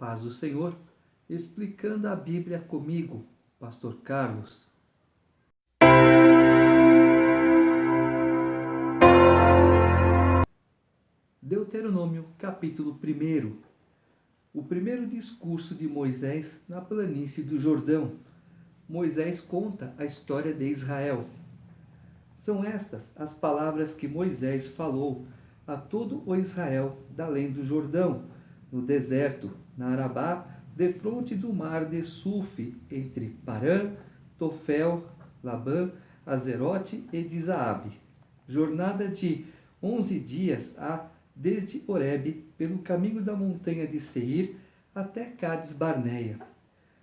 paz do Senhor, explicando a Bíblia comigo, Pastor Carlos. Deuteronômio, capítulo 1. O primeiro discurso de Moisés na planície do Jordão. Moisés conta a história de Israel. São estas as palavras que Moisés falou a todo o Israel da além do Jordão, no deserto, na Arabá, defronte do mar de Sufi, entre Parã, Tofel, Labã, Azerote e de Zaabe. Jornada de 11 dias há desde Horebe, pelo caminho da montanha de Seir, até Cades Barneia.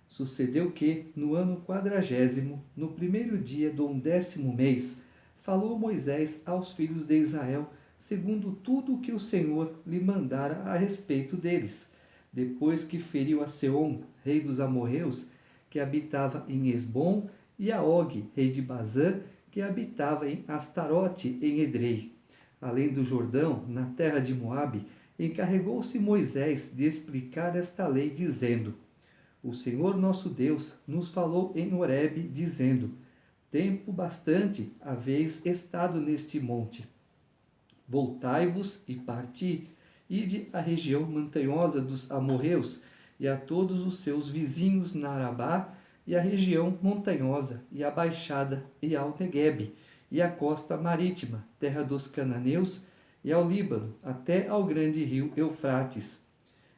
Sucedeu que, no ano 40º, no primeiro dia do 11º mês, falou Moisés aos filhos de Israel, segundo tudo o que o Senhor lhe mandara a respeito deles, depois que feriu a Seom, rei dos amorreus, que habitava em Esbom, e a Og, rei de Bazã, que habitava em Astarote, em Edrei. Além do Jordão, na terra de Moabe, encarregou-se Moisés de explicar esta lei, dizendo: O Senhor nosso Deus nos falou em Horebe, dizendo: Tempo bastante haveis estado neste monte. Voltai-vos e parti, ide à região montanhosa dos amorreus, e a todos os seus vizinhos na Arabá, e à região montanhosa, e à baixada, e ao Neguebe, e à costa marítima, terra dos cananeus, e ao Líbano, até ao grande rio Eufrates.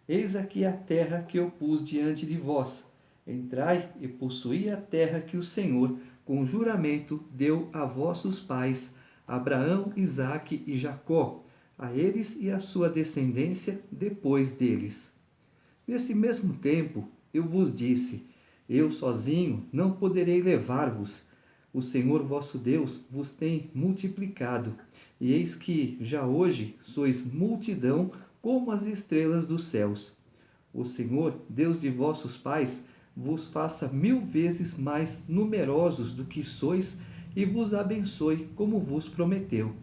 Eis aqui a terra que eu pus diante de vós. Entrai e possuí a terra que o Senhor, com juramento, deu a vossos pais, Abraão, Isaque e Jacó, a eles e à sua descendência depois deles. Nesse mesmo tempo, eu vos disse: Eu sozinho não poderei levar-vos. O Senhor vosso Deus vos tem multiplicado, e eis que já hoje sois multidão como as estrelas dos céus. O Senhor, Deus de vossos pais, vos faça 1000 vezes mais numerosos do que sois, e vos abençoe como vos prometeu.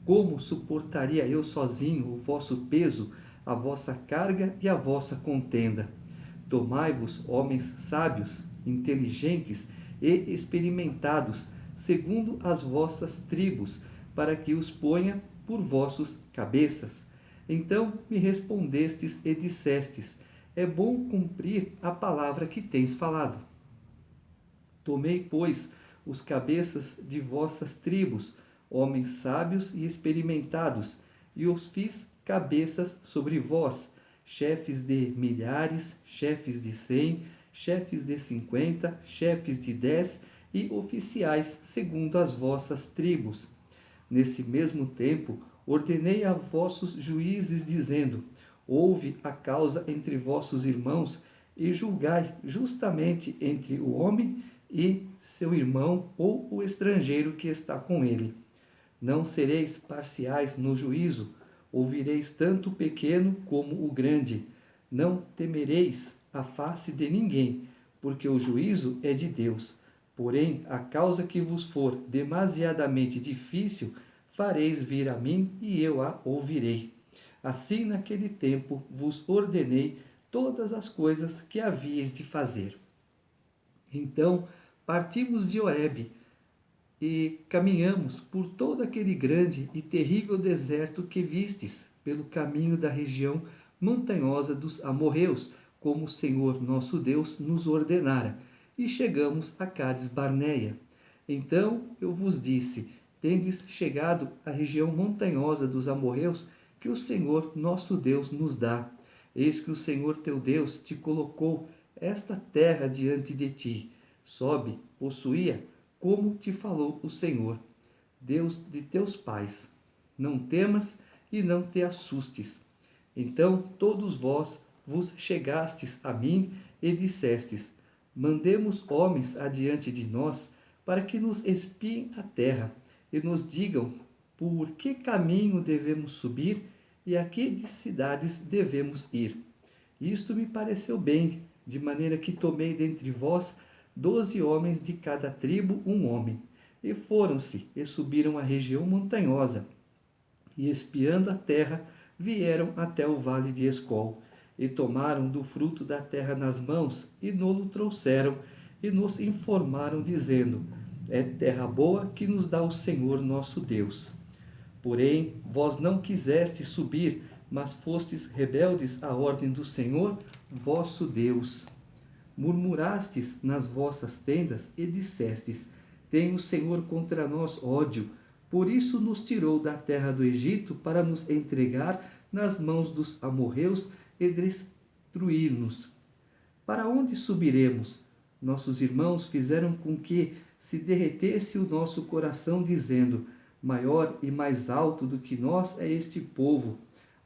Como suportaria eu sozinho o vosso peso, a vossa carga e a vossa contenda? Tomai-vos homens sábios, inteligentes e experimentados, segundo as vossas tribos, para que os ponha por vossos cabeças. Então me respondestes e dissestes: É bom cumprir a palavra que tens falado. Tomei, pois, os cabeças de vossas tribos, homens sábios e experimentados, e os fiz cabeças sobre vós, chefes de milhares, chefes de 100, chefes de 50, chefes de 10 e oficiais segundo as vossas tribos. Nesse mesmo tempo, ordenei a vossos juízes, dizendo: Ouve a causa entre vossos irmãos e julgai justamente entre o homem e seu irmão ou o estrangeiro que está com ele. Não sereis parciais no juízo, ouvireis tanto o pequeno como o grande. Não temereis a face de ninguém, porque o juízo é de Deus. Porém, a causa que vos for demasiadamente difícil, fareis vir a mim e eu a ouvirei. Assim, naquele tempo, vos ordenei todas as coisas que havíeis de fazer. Então, partimos de Horebe e caminhamos por todo aquele grande e terrível deserto que vistes, pelo caminho da região montanhosa dos amorreus, como o Senhor nosso Deus nos ordenara, e chegamos a Cades Barneia. Então eu vos disse: Tendes chegado à região montanhosa dos amorreus, que o Senhor nosso Deus nos dá. Eis que o Senhor teu Deus te colocou esta terra diante de ti. Sobe, possui-a, como te falou o Senhor, Deus de teus pais. Não temas e não te assustes. Então todos vós vos chegastes a mim e dissestes: Mandemos homens adiante de nós, para que nos espiem a terra, e nos digam por que caminho devemos subir e a que cidades devemos ir. Isto me pareceu bem, de maneira que tomei dentre vós 12 homens de cada tribo, um homem. E foram-se e subiram a região montanhosa, e espiando a terra, vieram até o vale de Escol. e tomaram do fruto da terra nas mãos, e nolo trouxeram, e nos informaram, dizendo: é terra boa que nos dá o Senhor nosso Deus. Porém, vós não quisestes subir, mas fostes rebeldes à ordem do Senhor, vosso Deus. Murmurastes nas vossas tendas e dissestes: tem o Senhor contra nós ódio, por isso nos tirou da terra do Egito para nos entregar nas mãos dos amorreus e destruir-nos. Para onde subiremos? Nossos irmãos fizeram com que se derretesse o nosso coração, dizendo: maior e mais alto do que nós é este povo.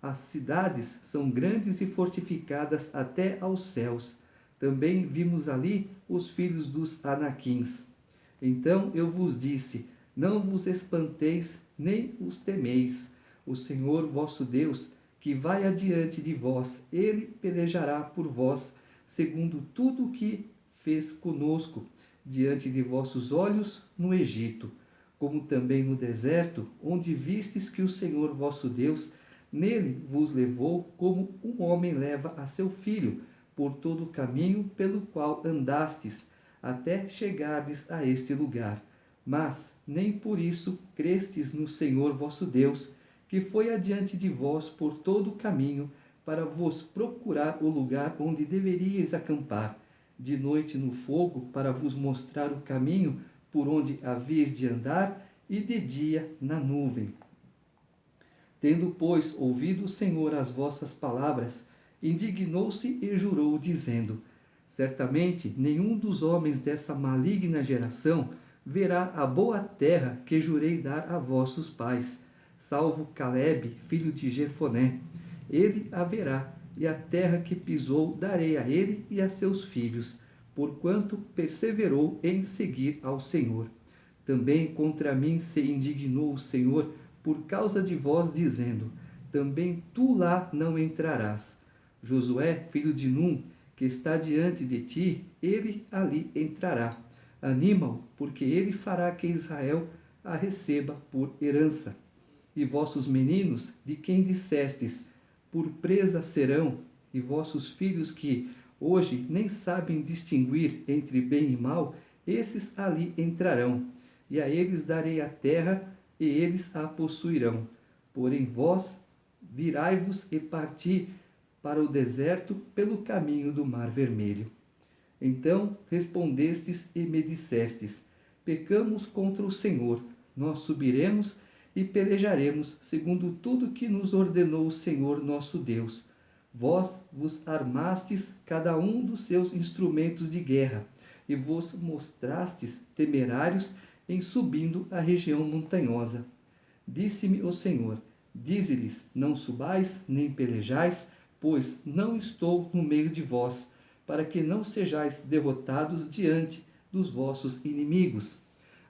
As cidades são grandes e fortificadas até aos céus. Também vimos ali os filhos dos Anaquins. Então eu vos disse: não vos espanteis, nem os temeis. O Senhor vosso Deus, que vai adiante de vós, ele pelejará por vós, segundo tudo o que fez conosco, diante de vossos olhos no Egito, como também no deserto, onde vistes que o Senhor vosso Deus nele vos levou, como um homem leva a seu filho, por todo o caminho pelo qual andastes, até chegardes a este lugar. Mas nem por isso crestes no Senhor vosso Deus, que foi adiante de vós por todo o caminho, para vos procurar o lugar onde deveríeis acampar, de noite no fogo, para vos mostrar o caminho por onde havíeis de andar, e de dia na nuvem. Tendo, pois, ouvido o Senhor as vossas palavras, indignou-se e jurou, dizendo: certamente nenhum dos homens dessa maligna geração verá a boa terra que jurei dar a vossos pais, salvo Calebe, filho de Jefoné. Ele a verá, e a terra que pisou darei a ele e a seus filhos, porquanto perseverou em seguir ao Senhor. Também contra mim se indignou o Senhor por causa de vós, dizendo: também tu lá não entrarás. Josué, filho de Num, que está diante de ti, ele ali entrará. Anima-o, porque ele fará que Israel a receba por herança. E vossos meninos, de quem dissestes: por presa serão, e vossos filhos que hoje nem sabem distinguir entre bem e mal, esses ali entrarão, e a eles darei a terra, e eles a possuirão. Porém vós, virai-vos e parti para o deserto pelo caminho do Mar Vermelho. Então respondestes e me dissestes: pecamos contra o Senhor, nós subiremos e pelejaremos, segundo tudo que nos ordenou o Senhor nosso Deus. Vós vos armastes cada um dos seus instrumentos de guerra, e vos mostrastes temerários em subindo a região montanhosa. Disse-me o Senhor: dize-lhes: não subais, nem pelejais, pois não estou no meio de vós, para que não sejais derrotados diante dos vossos inimigos.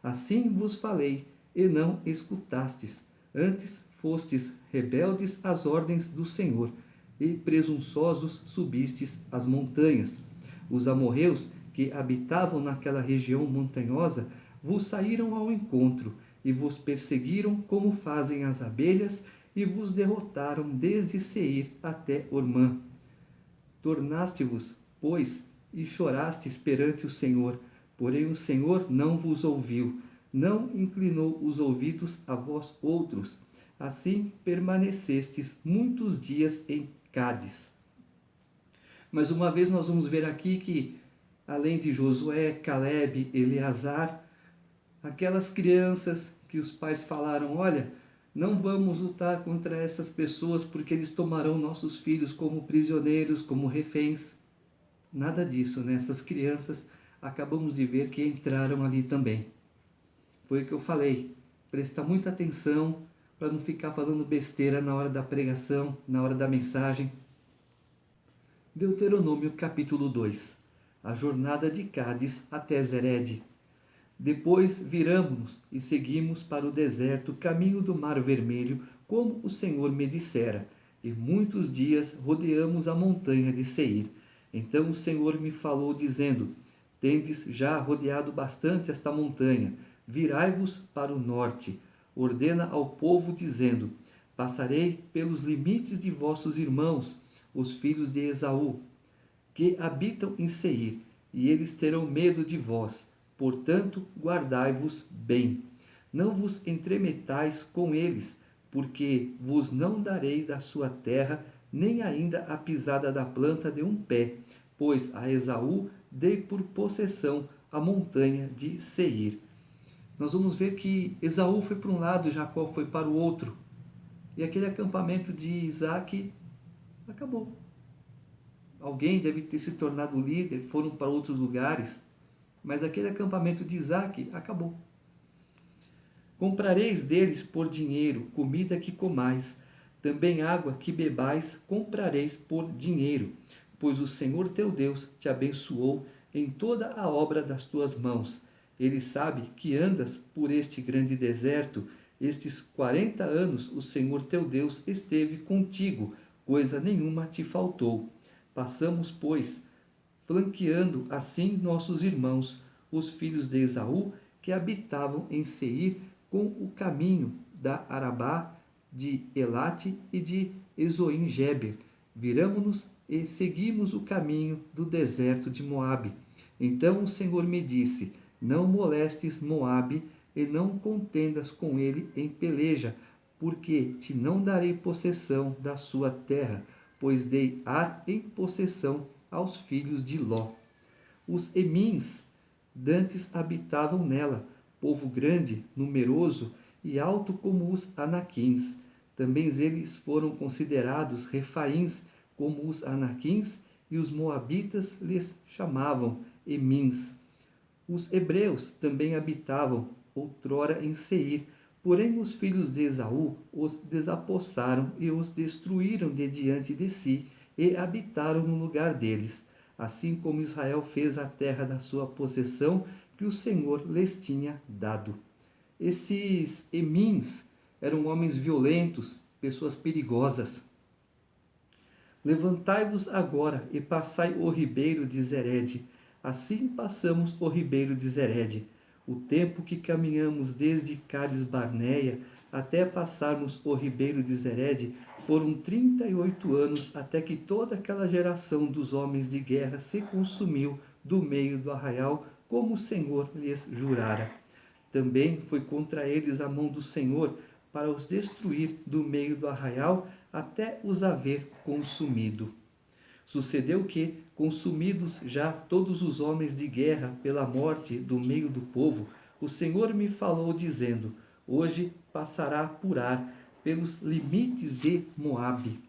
Assim vos falei, e não escutastes. Antes fostes rebeldes às ordens do Senhor, e presunçosos subistes as montanhas. Os amorreus que habitavam naquela região montanhosa vos saíram ao encontro, e vos perseguiram como fazem as abelhas, e vos derrotaram desde Seir até Ormã. Tornaste-vos, pois, e chorastes perante o Senhor, porém o Senhor não vos ouviu, não inclinou os ouvidos a vós outros. Assim permanecestes muitos dias em Cádiz. Mas uma vez nós vamos ver aqui que, além de Josué, Calebe, Eleazar, aquelas crianças que os pais falaram: olha, não vamos lutar contra essas pessoas porque eles tomarão nossos filhos como prisioneiros, como reféns. Nada disso, né? Essas crianças, acabamos de ver que entraram ali também. Foi o que eu falei. Presta muita atenção para não ficar falando besteira na hora da pregação, na hora da mensagem. Deuteronômio capítulo 2. A jornada de Cádiz até Zered. Depois viramo-nos e seguimos para o deserto, caminho do Mar Vermelho, como o Senhor me dissera, e muitos dias rodeamos a montanha de Seir. Então o Senhor me falou, dizendo: tendes já rodeado bastante esta montanha, virai-vos para o norte. Ordena ao povo, dizendo: passarei pelos limites de vossos irmãos, os filhos de Esaú, que habitam em Seir, e eles terão medo de vós. Portanto, guardai-vos bem. Não vos entremetais com eles, porque vos não darei da sua terra, nem ainda a pisada da planta de um pé, pois a Esaú dei por possessão a montanha de Seir. Nós vamos ver que Esaú foi para um lado, Jacó foi para o outro. E aquele acampamento de Isaac acabou. Alguém deve ter se tornado líder, foram para outros lugares, mas aquele acampamento de Isaac acabou. Comprareis deles por dinheiro comida que comais, também água que bebais comprareis por dinheiro, pois o Senhor teu Deus te abençoou em toda a obra das tuas mãos. Ele sabe que andas por este grande deserto. Estes 40 anos o Senhor teu Deus esteve contigo, coisa nenhuma te faltou. Passamos, pois, flanqueando assim nossos irmãos, os filhos de Esaú, que habitavam em Seir, com o caminho da Arabá, de Elate e de Ezoim-Geber. Viramo-nos e seguimos o caminho do deserto de Moabe. Então o Senhor me disse: não molestes Moabe e não contendas com ele em peleja, porque te não darei possessão da sua terra, pois dei Ar em possessão aos filhos de Ló. Os Emins dantes habitavam nela, povo grande, numeroso e alto como os Anaquins. Também eles foram considerados Refaíns como os Anaquins, e os moabitas lhes chamavam Emins. Os hebreus também habitavam outrora em Seir, porém os filhos de Esaú os desapossaram e os destruíram de diante de si, e habitaram no lugar deles, assim como Israel fez a terra da sua possessão, que o Senhor lhes tinha dado. Esses Emins eram homens violentos, pessoas perigosas. Levantai-vos agora e passai o ribeiro de Zerede. Assim passamos o ribeiro de Zerede. O tempo que caminhamos desde Cades Barneia até passarmos o ribeiro de Zerede foram 38 anos, até que toda aquela geração dos homens de guerra se consumiu do meio do arraial, como o Senhor lhes jurara. Também foi contra eles a mão do Senhor, para os destruir do meio do arraial, até os haver consumido. Sucedeu que, consumidos já todos os homens de guerra pela morte do meio do povo, o Senhor me falou dizendo: hoje passará por Ar, pelos limites de Moabe,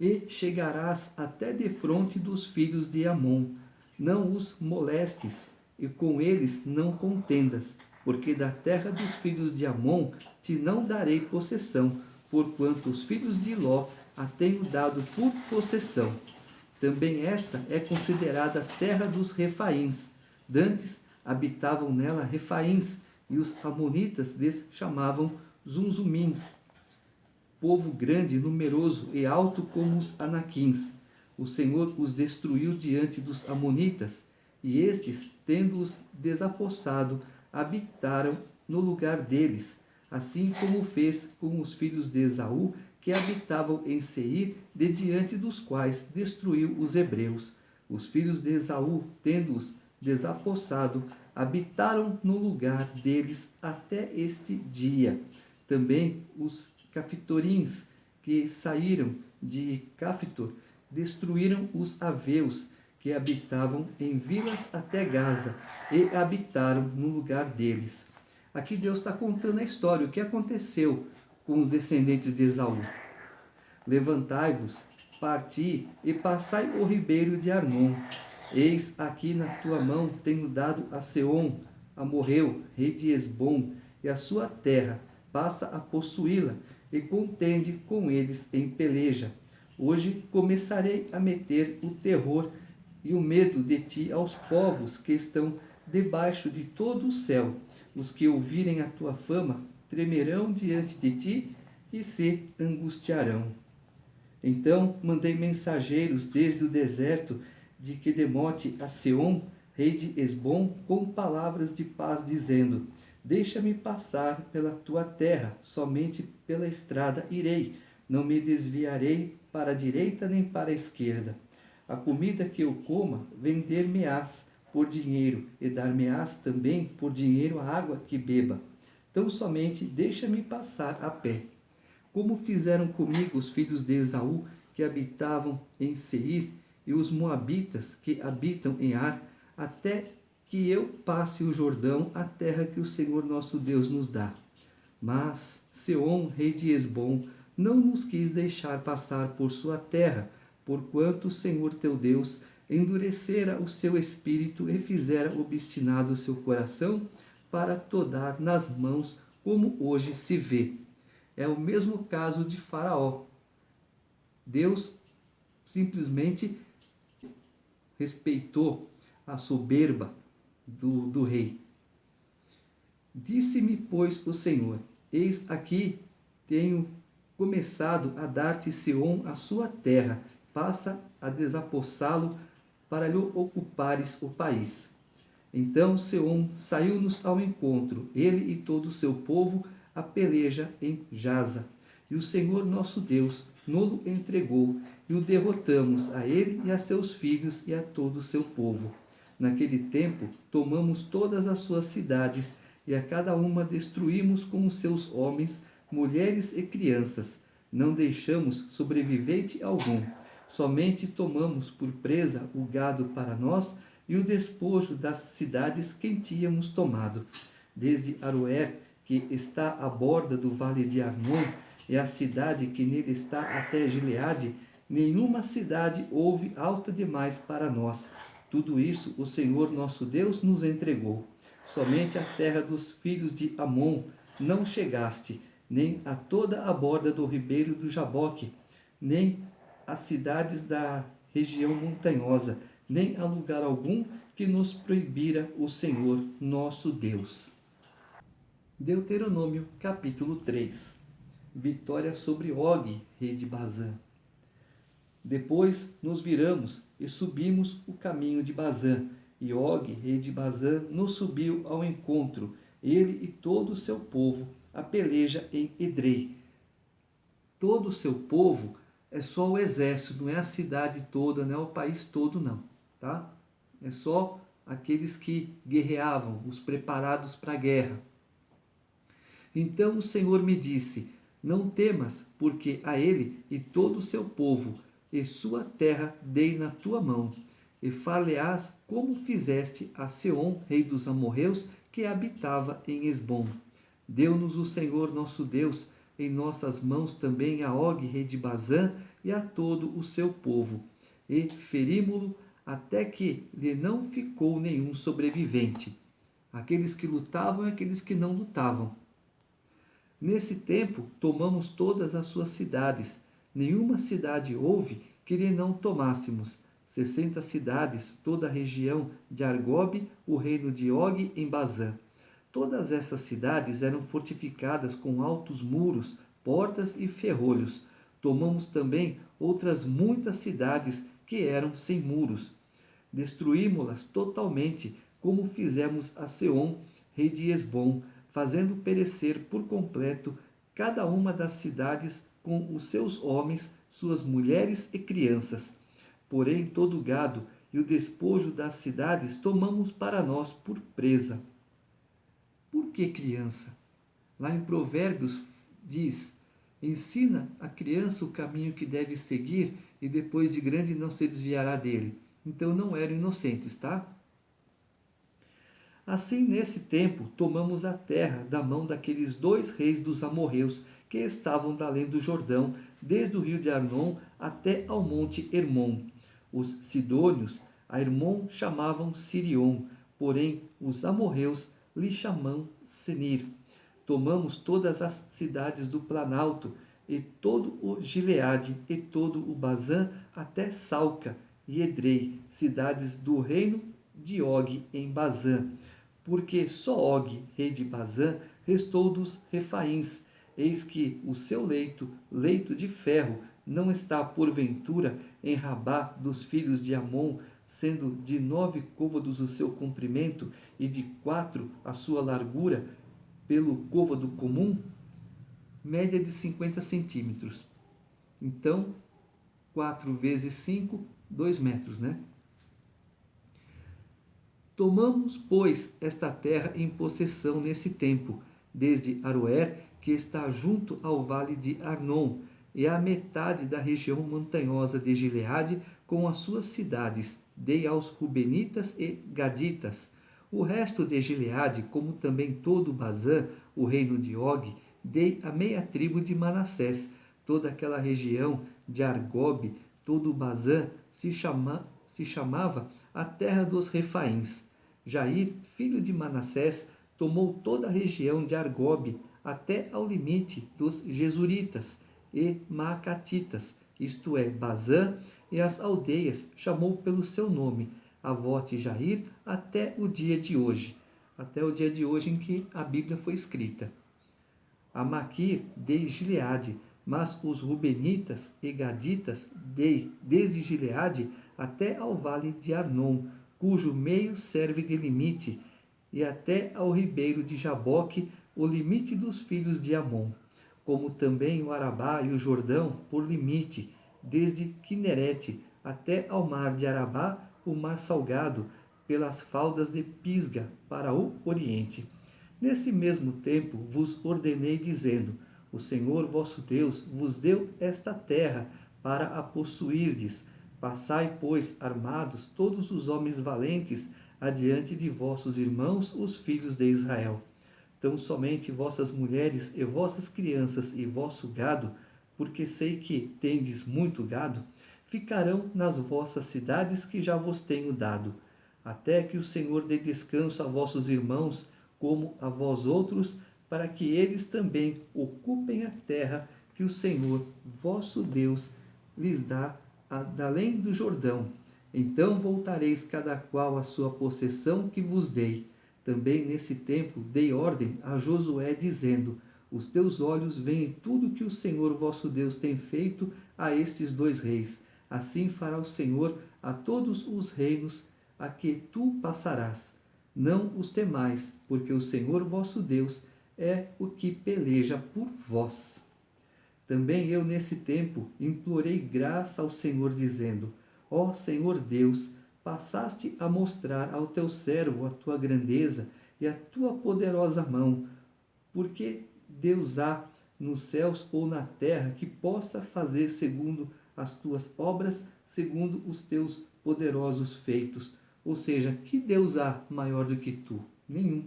e chegarás até defronte dos filhos de Amon. Não os molestes, e com eles não contendas, porque da terra dos filhos de Amon te não darei possessão, porquanto os filhos de Ló a tenho dado por possessão. Também esta é considerada terra dos Refaíns. Dantes habitavam nela Refaíns, e os amonitas lhes chamavam Zunzumins. Povo grande, numeroso e alto como os Anaquins. O Senhor os destruiu diante dos amonitas, e estes, tendo-os desapossado, habitaram no lugar deles, assim como fez com os filhos de Esaú, que habitavam em Seir, de diante dos quais destruiu os hebreus. Os filhos de Esaú, tendo-os desapossado, habitaram no lugar deles até este dia. Também os Caftorins, que saíram de Caftor, destruíram os aveus, que habitavam em vilas até Gaza, e habitaram no lugar deles. Aqui Deus está contando a história, o que aconteceu com os descendentes de Esaú. Levantai-vos, parti e passai o ribeiro de Arnon. Eis aqui na tua mão tenho dado a Seom, amorreu, rei de Esbom, e a sua terra, passa a possuí-la, e contende com eles em peleja. Hoje começarei a meter o terror e o medo de ti aos povos que estão debaixo de todo o céu. Os que ouvirem a tua fama tremerão diante de ti e se angustiarão. Então mandei mensageiros desde o deserto de Quedemote a Seom, rei de Esbom, com palavras de paz, dizendo: deixa-me passar pela tua terra, somente pela estrada irei, não me desviarei para a direita nem para a esquerda. A comida que eu coma, vender-me-ás por dinheiro, e dar-me-ás também por dinheiro a água que beba. Tão somente deixa-me passar a pé. Como fizeram comigo os filhos de Esaú, que habitavam em Seir, e os moabitas, que habitam em Ar, até que eu passe o Jordão, a terra que o Senhor nosso Deus nos dá. Mas Seom, rei de Hesbom, não nos quis deixar passar por sua terra, porquanto o Senhor teu Deus endurecera o seu espírito e fizera obstinado o seu coração para todar nas mãos, como hoje se vê. É o mesmo caso de Faraó. Deus simplesmente respeitou a soberba do rei. Disse-me, pois, o Senhor: eis aqui tenho começado a dar-te Seom a sua terra, passa a desapossá-lo para lhe ocupares o país. Então Seom saiu-nos ao encontro, ele e todo o seu povo, a peleja em Jaza. E o Senhor nosso Deus nos entregou, e o derrotamos a ele e a seus filhos e a todo o seu povo. Naquele tempo tomamos todas as suas cidades, e a cada uma destruímos com os seus homens, mulheres e crianças. Não deixamos sobrevivente algum. Somente tomamos por presa o gado para nós e o despojo das cidades que tínhamos tomado. Desde Aroer, que está à borda do vale de Arnon, e a cidade que nele está até Gileade, nenhuma cidade houve alta demais para nós. Tudo isso o Senhor nosso Deus nos entregou. Somente a terra dos filhos de Amon não chegaste, nem a toda a borda do ribeiro do Jaboque, nem as cidades da região montanhosa, nem a lugar algum que nos proibira o Senhor nosso Deus. Deuteronômio capítulo 3. Vitória sobre Og, rei de Bazã. Depois nos viramos e subimos o caminho de Bazã, e Og, rei de Bazã, nos subiu ao encontro, ele e todo o seu povo, a peleja em Edrei. Todo o seu povo é só o exército, não é a cidade toda, não é o país todo, não, tá? É só aqueles que guerreavam, os preparados para a guerra. Então o Senhor me disse: não temas, porque a ele e todo o seu povo e sua terra dei na tua mão, e far-lhe-ás como fizeste a Seom, rei dos amorreus, que habitava em Hesbom. Deu-nos o Senhor nosso Deus em nossas mãos também a Og, rei de Bazã, e a todo o seu povo, e ferimos-lo até que lhe não ficou nenhum sobrevivente, aqueles que lutavam e aqueles que não lutavam. Nesse tempo tomamos todas as suas cidades, nenhuma cidade houve que lhe não tomássemos. 60 cidades, toda a região de Argobe, o reino de Og em Bazã. Todas essas cidades eram fortificadas com altos muros, portas e ferrolhos. Tomamos também outras muitas cidades que eram sem muros. Destruímos-las totalmente, como fizemos a Seom, rei de Hesbom, fazendo perecer por completo cada uma das cidades com os seus homens, suas mulheres e crianças. Porém, todo o gado e o despojo das cidades tomamos para nós por presa. Por que criança? Lá em Provérbios diz: ensina a criança o caminho que deve seguir e depois de grande não se desviará dele. Então não eram inocentes, tá? Assim, nesse tempo, tomamos a terra da mão daqueles 2 reis dos amorreus que estavam da além do Jordão, desde o rio de Arnon até ao monte Hermon. Os sidônios a Hermon chamavam Sirion, porém os amorreus lhe chamam Senir. Tomamos todas as cidades do Planalto, e todo o Gileade, e todo o Bazã, até Salca e Edrei, cidades do reino de Og em Bazã. Porque só Og, rei de Bazã, restou dos Refaíns. Eis que o seu leito de ferro, não está porventura em Rabá dos filhos de Amon, sendo de 9 côvados o seu comprimento e de 4 a sua largura, pelo côvado comum, média de 50 centímetros. Então, 4 vezes 5, 2 metros, né? Tomamos, pois, esta terra em possessão nesse tempo, desde Aroer, que está junto ao vale de Arnon, e a metade da região montanhosa de Gileade, com as suas cidades, dei aos Rubenitas e Gaditas. O resto de Gileade, como também todo Bazã, o reino de Og, dei a meia tribo de Manassés. Toda aquela região de Argobe, todo Bazã, se chamava a terra dos Refaíns. Jair, filho de Manassés, tomou toda a região de Argobe até ao limite dos Jesuritas e Maacatitas, isto é, Bazã, e as aldeias chamou pelo seu nome, Avote Jair, até o dia de hoje, em que a Bíblia foi escrita. A Maquir dei Gileade, mas os Rubenitas e Gaditas dei desde Gileade até ao vale de Arnon, cujo meio serve de limite, e até ao ribeiro de Jaboque, o limite dos filhos de Amon, como também o Arabá e o Jordão por limite, desde Quinerete até ao mar de Arabá, o mar salgado, pelas faldas de Pisga, para o oriente. Nesse mesmo tempo vos ordenei, dizendo: o Senhor vosso Deus vos deu esta terra para a possuirdes. Passai, pois, armados todos os homens valentes adiante de vossos irmãos, os filhos de Israel. Tão somente vossas mulheres e vossas crianças e vosso gado, porque sei que tendes muito gado, ficarão nas vossas cidades que já vos tenho dado, até que o Senhor dê descanso a vossos irmãos, como a vós outros, para que eles também ocupem a terra que o Senhor vosso Deus lhes dá além do Jordão. Então voltareis cada qual à sua possessão que vos dei. Também nesse tempo dei ordem a Josué, dizendo: os teus olhos veem tudo que o Senhor vosso Deus tem feito a estes dois reis. Assim fará o Senhor a todos os reinos a que tu passarás. Não os temais, porque o Senhor vosso Deus é o que peleja por vós. Também eu nesse tempo implorei graça ao Senhor, dizendo: ó Senhor Deus, passaste a mostrar ao teu servo a tua grandeza e a tua poderosa mão, porque Deus há nos céus ou na terra que possa fazer segundo as tuas obras, segundo os teus poderosos feitos. Ou seja, que Deus há maior do que tu? Nenhum.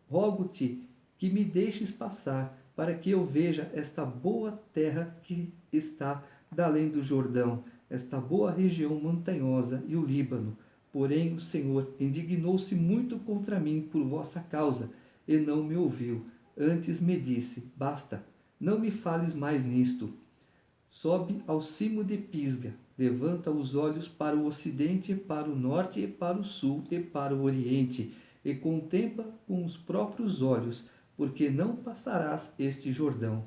Rogo-te que me deixes passar, para que eu veja esta boa terra que está além do Jordão, esta boa região montanhosa e o Líbano. Porém o Senhor indignou-se muito contra mim por vossa causa, e não me ouviu. Antes me disse: basta, não me fales mais nisto. Sobe ao cimo de Pisga, levanta os olhos para o ocidente, para o norte, e para o sul, e para o oriente, e contempla com os próprios olhos, porque não passarás este Jordão.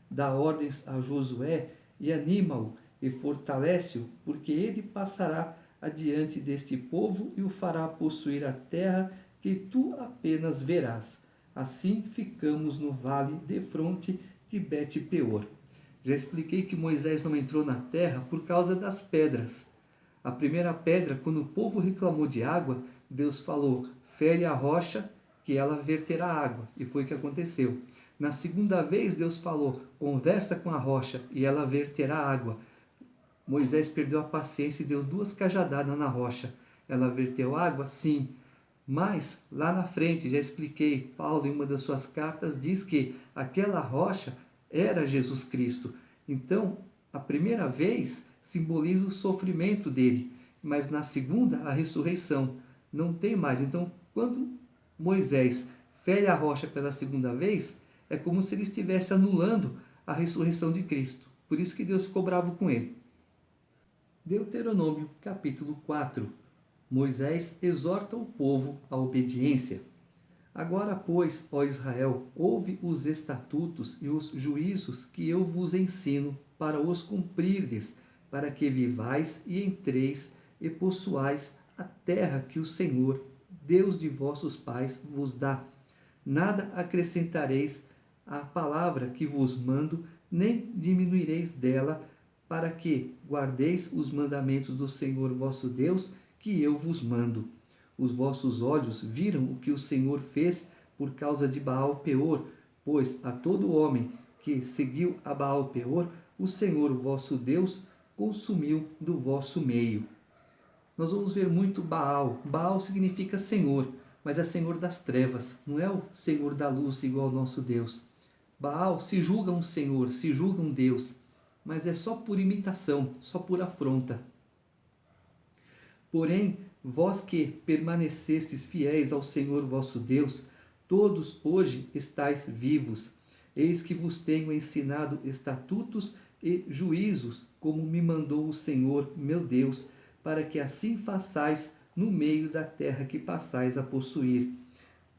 Dá ordens a Josué e anima-o, e fortalece-o, porque ele passará adiante deste povo e o fará possuir a terra que tu apenas verás. Assim ficamos no vale defronte de Bet-peor. Já expliquei que Moisés não entrou na terra por causa das pedras. A primeira pedra, quando o povo reclamou de água, Deus falou: fere a rocha que ela verterá água. E foi o que aconteceu. Na segunda vez, Deus falou: conversa com a rocha e ela verterá água. Moisés perdeu a paciência e deu 2 cajadadas na rocha. Ela verteu água? Sim. Mas, lá na frente, já expliquei, Paulo, em uma das suas cartas, diz que aquela rocha era Jesus Cristo. Então, a primeira vez simboliza o sofrimento dele, mas na segunda, a ressurreição. Não tem mais. Então, quando Moisés fere a rocha pela segunda vez, é como se ele estivesse anulando a ressurreição de Cristo. Por isso que Deus ficou bravo com ele. Deuteronômio, capítulo 4. Moisés exorta o povo à obediência. Agora, pois, ó Israel, ouve os estatutos e os juízos que eu vos ensino para os cumprirdes, para que vivais e entreis e possuais a terra que o Senhor, Deus de vossos pais, vos dá. Nada acrescentareis à palavra que vos mando, nem diminuireis dela, para que guardeis os mandamentos do Senhor vosso Deus, que eu vos mando. Os vossos olhos viram o que o Senhor fez por causa de Baal-peor, pois a todo homem que seguiu a Baal-peor, o Senhor vosso Deus consumiu do vosso meio. Nós vamos ver muito Baal. Baal significa Senhor, mas é Senhor das trevas, não é o Senhor da luz igual ao nosso Deus. Baal se julga um Senhor, se julga um Deus, mas é só por imitação, só por afronta. Porém, vós que permanecestes fiéis ao Senhor vosso Deus, todos hoje estáis vivos. Eis que vos tenho ensinado estatutos e juízos, como me mandou o Senhor meu Deus, para que assim façais no meio da terra que passais a possuir.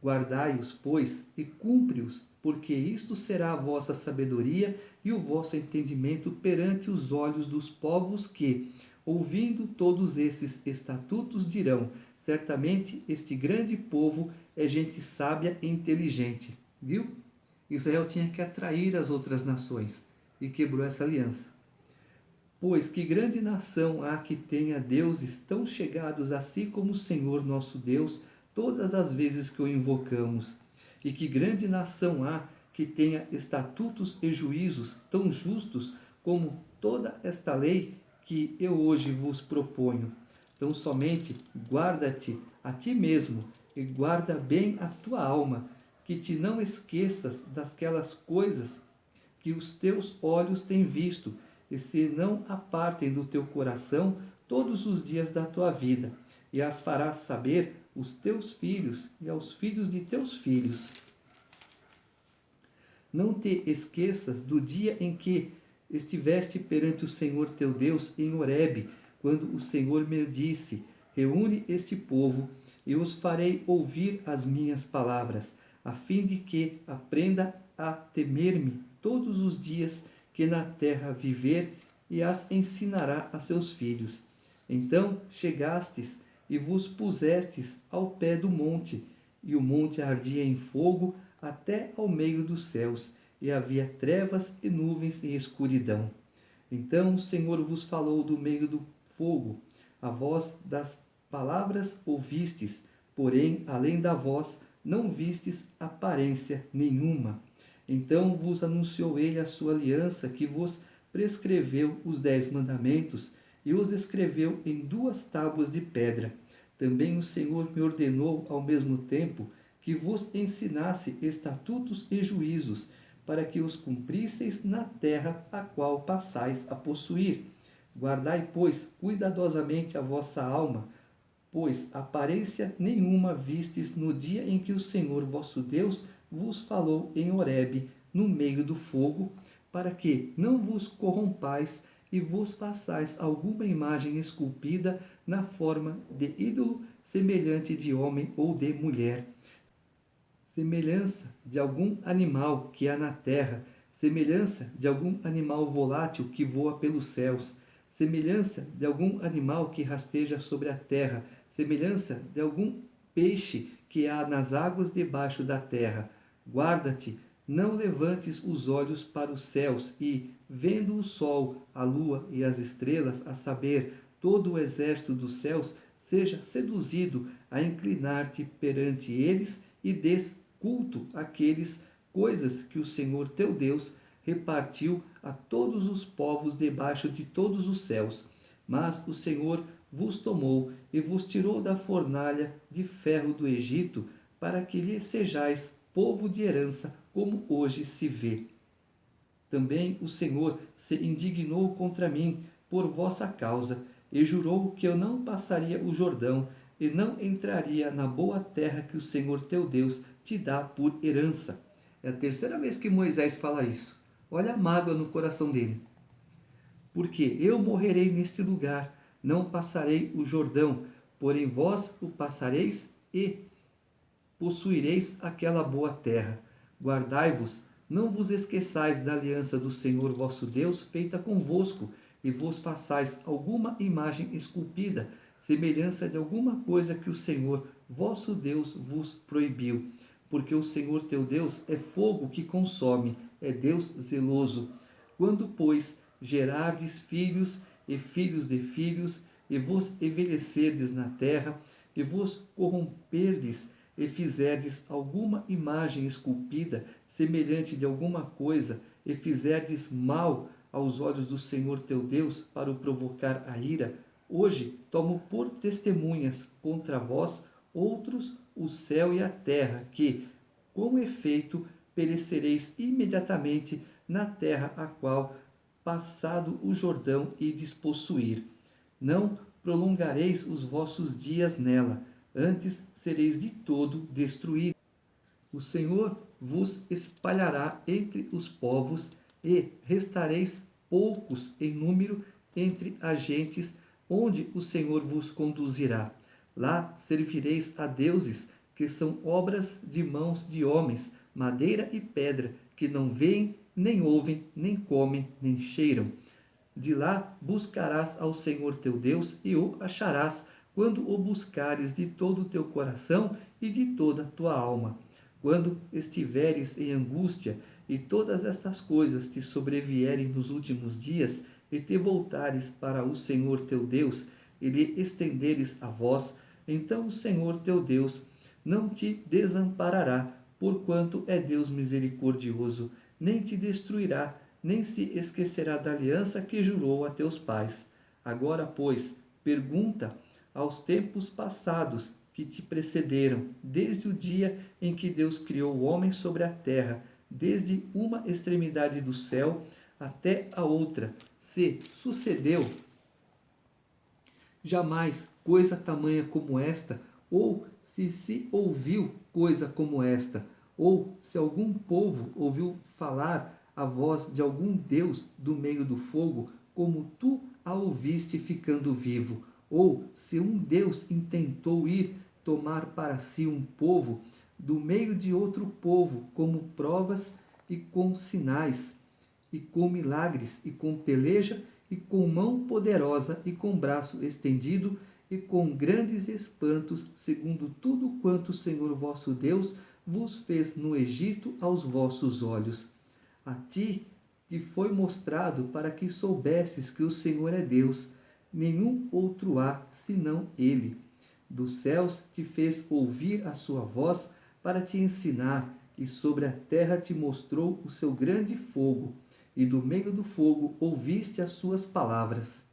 Guardai-os, pois, e cumpre-os, porque isto será a vossa sabedoria e o vosso entendimento perante os olhos dos povos que, ouvindo todos esses estatutos, dirão: certamente este grande povo é gente sábia e inteligente. Viu? Israel tinha que atrair as outras nações e quebrou essa aliança. Pois que grande nação há que tenha deuses tão chegados a si como o Senhor nosso Deus, todas as vezes que o invocamos? E que grande nação há que tenha estatutos e juízos tão justos como toda esta lei que eu hoje vos proponho? Então somente guarda-te a ti mesmo e guarda bem a tua alma, que te não esqueças daquelas coisas que os teus olhos têm visto, e se não apartem do teu coração todos os dias da tua vida, e as farás saber os teus filhos e aos filhos de teus filhos. Não te esqueças do dia em que estiveste perante o Senhor teu Deus em Horebe, quando o Senhor me disse: reúne este povo, e os farei ouvir as minhas palavras, a fim de que aprenda a temer-me todos os dias que na terra viver, e as ensinará a seus filhos. Então chegastes e vos pusestes ao pé do monte, e o monte ardia em fogo até ao meio dos céus, e havia trevas e nuvens e escuridão. Então o Senhor vos falou do meio do fogo, a voz das palavras ouvistes, porém além da voz não vistes aparência nenhuma. Então vos anunciou ele a sua aliança, que vos prescreveu os 10 mandamentos, e os escreveu em 2 tábuas de pedra. Também o Senhor me ordenou ao mesmo tempo que vos ensinasse estatutos e juízos, para que os cumprisseis na terra a qual passais a possuir. Guardai, pois, cuidadosamente a vossa alma, pois aparência nenhuma vistes no dia em que o Senhor vosso Deus vos falou em Horebe, no meio do fogo, para que não vos corrompais e vos façais alguma imagem esculpida na forma de ídolo, semelhante de homem ou de mulher, semelhança de algum animal que há na terra, semelhança de algum animal volátil que voa pelos céus, semelhança de algum animal que rasteja sobre a terra, semelhança de algum peixe que há nas águas debaixo da terra. Guarda-te, não levantes os olhos para os céus e, vendo o sol, a lua e as estrelas, a saber, todo o exército dos céus, seja seduzido a inclinar-te perante eles e des culto àqueles coisas que o Senhor teu Deus repartiu a todos os povos debaixo de todos os céus. Mas o Senhor vos tomou e vos tirou da fornalha de ferro do Egito, para que lhe sejais povo de herança, como hoje se vê. Também o Senhor se indignou contra mim por vossa causa, e jurou que eu não passaria o Jordão, e não entraria na boa terra que o Senhor teu Deus te dá por herança. É a terceira vez que Moisés fala isso. Olha a mágoa no coração dele. Porque eu morrerei neste lugar, não passarei o Jordão, porém vós o passareis e possuireis aquela boa terra. Guardai-vos, não vos esqueçais da aliança do Senhor vosso Deus feita convosco, e vos façais alguma imagem esculpida, semelhança de alguma coisa que o Senhor vosso Deus vos proibiu. Porque o Senhor teu Deus é fogo que consome, é Deus zeloso. Quando, pois, gerardes filhos e filhos de filhos, e vos envelhecerdes na terra, e vos corromperdes, e fizerdes alguma imagem esculpida, semelhante de alguma coisa, e fizerdes mal aos olhos do Senhor teu Deus, para o provocar a ira, hoje tomo por testemunhas contra vós outros o céu e a terra, que, com efeito, perecereis imediatamente na terra a qual, passado o Jordão, ides possuir. Não prolongareis os vossos dias nela, antes sereis de todo destruídos. O Senhor vos espalhará entre os povos, e restareis poucos em número entre as gentes, onde o Senhor vos conduzirá. Lá servireis a deuses, que são obras de mãos de homens, madeira e pedra, que não veem, nem ouvem, nem comem, nem cheiram. De lá buscarás ao Senhor teu Deus, e o acharás, quando o buscares de todo o teu coração e de toda a tua alma. Quando estiveres em angústia, e todas estas coisas te sobrevierem nos últimos dias, e te voltares para o Senhor teu Deus, e lhe estenderes a voz, então o Senhor teu Deus não te desamparará, porquanto é Deus misericordioso, nem te destruirá, nem se esquecerá da aliança que jurou a teus pais. Agora, pois, pergunta aos tempos passados que te precederam, desde o dia em que Deus criou o homem sobre a terra, desde uma extremidade do céu até a outra, se sucedeu jamais coisa tamanha como esta, ou se ouviu coisa como esta, ou se algum povo ouviu falar a voz de algum Deus do meio do fogo, como tu a ouviste ficando vivo, ou se um Deus intentou ir tomar para si um povo do meio de outro povo, como provas e com sinais, e com milagres, e com peleja, e com mão poderosa, e com braço estendido, e com grandes espantos, segundo tudo quanto o Senhor vosso Deus vos fez no Egito aos vossos olhos. A ti te foi mostrado para que soubesses que o Senhor é Deus, nenhum outro há senão Ele. Dos céus te fez ouvir a sua voz para te ensinar, e sobre a terra te mostrou o seu grande fogo, e do meio do fogo ouviste as suas palavras.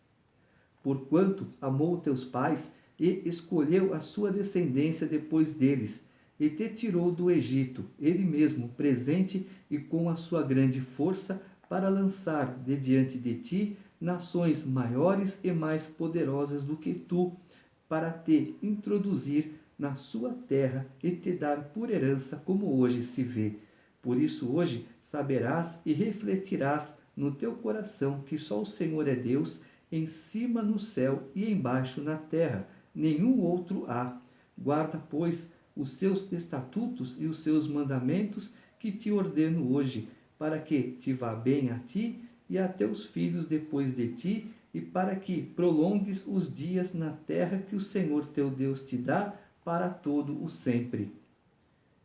Porquanto amou teus pais e escolheu a sua descendência depois deles, e te tirou do Egito, ele mesmo presente e com a sua grande força, para lançar de diante de ti nações maiores e mais poderosas do que tu, para te introduzir na sua terra e te dar por herança, como hoje se vê. Por isso hoje saberás e refletirás no teu coração que só o Senhor é Deus, em cima no céu e embaixo na terra, nenhum outro há. Guarda, pois, os seus estatutos e os seus mandamentos que te ordeno hoje, para que te vá bem a ti e a teus filhos depois de ti, e para que prolongues os dias na terra que o Senhor teu Deus te dá para todo o sempre.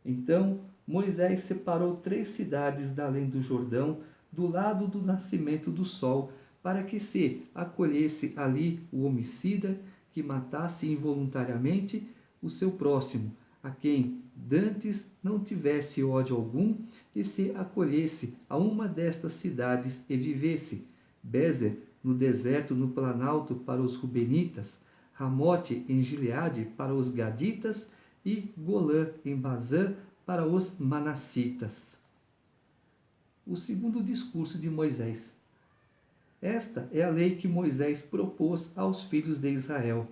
Então Moisés separou 3 cidades da além do Jordão, do lado do nascimento do sol, para que se acolhesse ali o homicida que matasse involuntariamente o seu próximo, a quem dantes não tivesse ódio algum, e se acolhesse a uma destas cidades e vivesse. Bezer, no deserto no planalto, para os Rubenitas; Ramote em Gileade para os Gaditas, e Golã em Bazã para os Manassitas. O segundo discurso de Moisés. Esta é a lei que Moisés propôs aos filhos de Israel.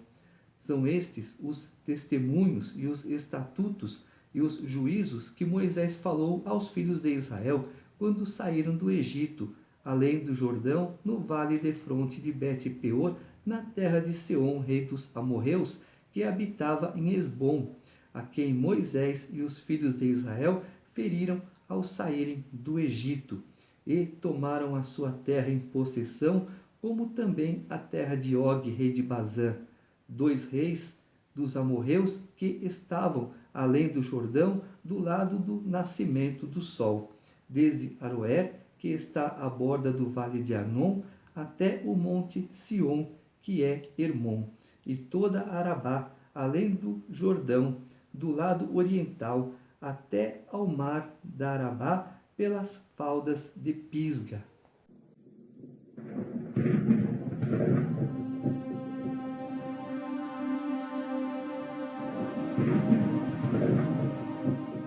São estes os testemunhos e os estatutos e os juízos que Moisés falou aos filhos de Israel quando saíram do Egito, além do Jordão, no vale defronte de Bet-peor, na terra de Seom, rei dos amorreus, que habitava em Esbom, a quem Moisés e os filhos de Israel feriram ao saírem do Egito, e tomaram a sua terra em possessão, como também a terra de Og, rei de Bazã, 2 reis dos amorreus que estavam além do Jordão, do lado do nascimento do sol, desde Aroer, que está à borda do vale de Arnon, até o monte Sion, que é Hermon, e toda Arabá, além do Jordão, do lado oriental, até ao mar da Arabá, pelas faldas de Pisga.